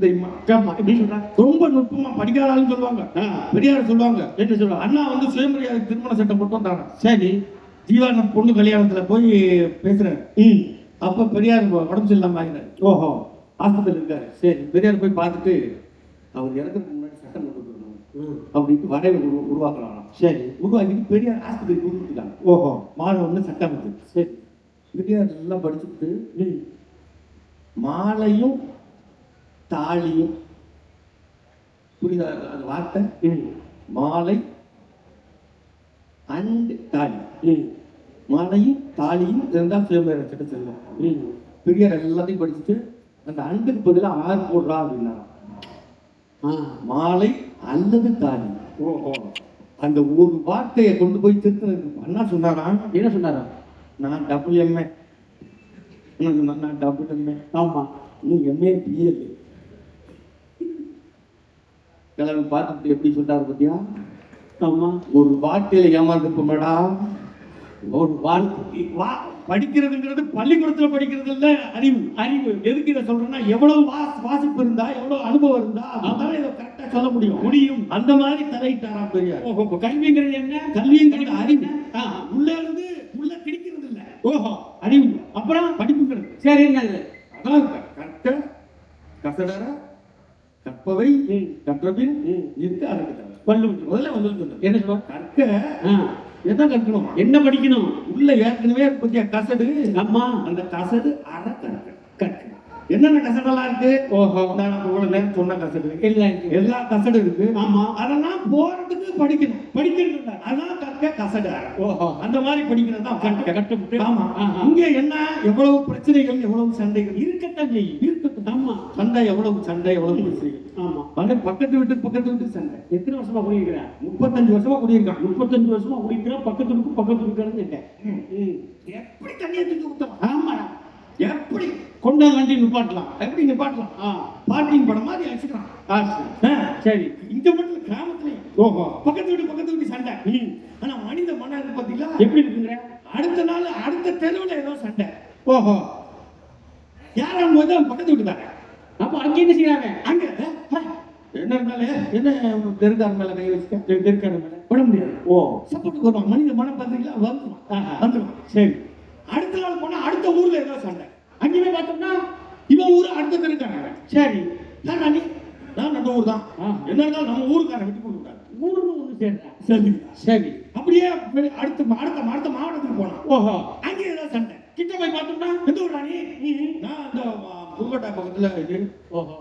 தெரியுமா? ஆமா, எப்படி சொல்றாங்க? ரொம்ப நுட்பமா படிக்காதாலும் சொல்லுவாங்க. பெரியார் சொல்லுவாங்க, என்ன சொல்லுவாங்க? அண்ணா வந்து சுயமரியாதை திருமண சட்டம் கொண்டு வந்தாங்க. சரி. ஜீவானந்த் பொண்ணு கல்யாணத்துல போய் பேசுறாரு. அப்ப பெரியார் உடம்பு சரியில்லாம ஆகிறாரு. ஓஹோ. ஆஸ்பத்திரியில் இருக்காரு. சரி. பெரியார் போய் பார்த்துட்டு அவர் இறக்குறதுக்கு முன்னாடி சட்டம் கொண்டு வரணும் அப்படின்ட்டு வரைவு உருவாக்கலாம். சரி. உருவாக்கிட்டு பெரியார் ஆஸ்பத்திரி கொடுத்துருக்காங்க. ஓஹோ. மாணவன் சட்டம் வந்து. சரி. பெரியார் எல்லாம் படிச்சுட்டு மாலையும் தாலியும், புரியுதா அந்த வார்த்தை? மாலை அண்ட் தாலி, மாலையும் தாலியும் இருந்தால் சுயமரியாதை சட்டம் செல்லும். பெரியார் எல்லாத்தையும் படிச்சுட்டு அந்த அண்டுக்கு பதிலாக ஆறு போடுறா அப்படின்னா மாலை அல்லது தாலி. ஓஹோ. அந்த ஒரு வார்த்தையை கொண்டு போய் திருத்ததுக்கு அண்ணா சொன்னாரா? என்ன சொன்னாரா? நான் டபுள் எம்ஏ, நான் டபுள் எம்ஏ. ஆமா. நீ எம்ஏ பிஎல். கிழமை பார்த்துட்டு எப்படி சொல்றாரு பத்தியா? ஆமா. ஒரு வார்த்தையில ஏமாந்துப்போம்டா. ஒரு வார்த்தை படிக்கிறதுங்கிறது பள்ளிக்கூடத்துல படிக்கிறது இல்ல, அறிவு. அறிவு எதுக்கு இதை சொல்றேன்னா, எவ்வளவு வாசிப்பு இருந்தா, எவ்வளவு அனுபவம் இருந்தா அதான் இதை கரெக்டா சொல்ல முடியும். அந்த மாதிரி தலையிட்டாரா பெரியார். கல்விங்கிறது என்ன? கல்விங்கிறது அறிவு. உள்ள இருந்து உள்ள திணிக்கிறது இல்ல. ஓஹோ. அறிவு. அப்புறம் படிப்புங்கிறது. சரி. என்னது? அதான் கற்க கசடர கற்பவை கற்றபின் இருக்க அரங்குகிறார். வள்ளுவர் முதல்ல வள்ளுவர் சொன்னார். என்ன சொல்லுவோம்? கற்க என்ன கற்கணும்? என்ன படிக்கணும்? உள்ள ஏற்கனவே பத்தியா கசடு. அம்மா. அந்த கசடு அற கற்க. என்னென்ன கசடெல்லாம் இருக்கு? ஓஹோ. நான் இவ்வளவு நேரம் சொன்ன கசடு எல்லா கசடு இருக்கு. ஆமா. அதெல்லாம் போறதுக்கு படிக்கணும். படிக்கிறது அதான் கற்க கசடு அற. ஓஹோ. அந்த மாதிரி படிக்கிறது தான் கற்க. ஆமா. இங்க என்ன எவ்வளவு பிரச்சனைகள், எவ்வளவு சண்டைகள் இருக்கத்தான் செய்யும். இருக்கட்டும். ஆமா. சண்டை எவ்வளவு பிரச்சனைகள். ஆமா. பக்கத்து வீட்டு சண்டை. எத்தனை வருஷமா குடியிருக்கிறேன்? 35 வருஷமா குடியிருக்கான். 35 வருஷமா குடிக்கிறேன். பக்கத்து வீட்டுக்கு எப்படி தண்ணியை தூக்கி ஊத்தலாம்? ஆமா. எப்படி கொண்ட வண்டி நிப்பாட்டலாம்? எப்படி நிப்பாட்டலாம்? பார்க்கிங் படம் மாதிரி அடிச்சுக்கலாம். சரி. இந்த மட்டும் கிராமத்துல ஓஹோ பக்கத்து வீட்டு சண்டை. ஆனா மனித மன இருக்கு பாத்தீங்களா எப்படி இருக்குங்க? அடுத்த நாள் அடுத்த தெருவுல ஏதோ சண்டை. ஓஹோ. யாரும் போது பக்கத்து வீட்டுக்காரங்க. அப்ப அங்க என்ன செய்யறாங்க? அங்க என்ன இருந்தாலும் என்ன தெருக்கார மேல கை வச்சுக்க, தெருக்கார மேல விட முடியாது. ஓ சப்போர்ட் வருவான். மனித மனம் பாத்தீங்களா வந்துடும். சரி. அடுத்த நாள் போனா அடுத்த ஊர்ல ஏதோ சண்டை. அங்கேயுமே பார்த்தோம்னா இவன் ஊரு அடுத்த தெருக்காரங்க. சரி. நான் நம்ம ஊர் தான். என்ன இருந்தாலும் நம்ம ஊருக்காரன் விட்டு கொடுத்தாரு. ஊருன்னு ஒண்ணு சேர்றேன். சரி சரி. அப்படியே அடுத்த மாவட்டத்துக்கு போனான். ஓஹோ. அங்கே ஏதோ சண்டை. கிட்ட போய் பார்த்தோம்னா எந்த ஊர் ராணி? நான் அந்த புதுக்கோட்டை பக்கத்துல. ஓஹோ.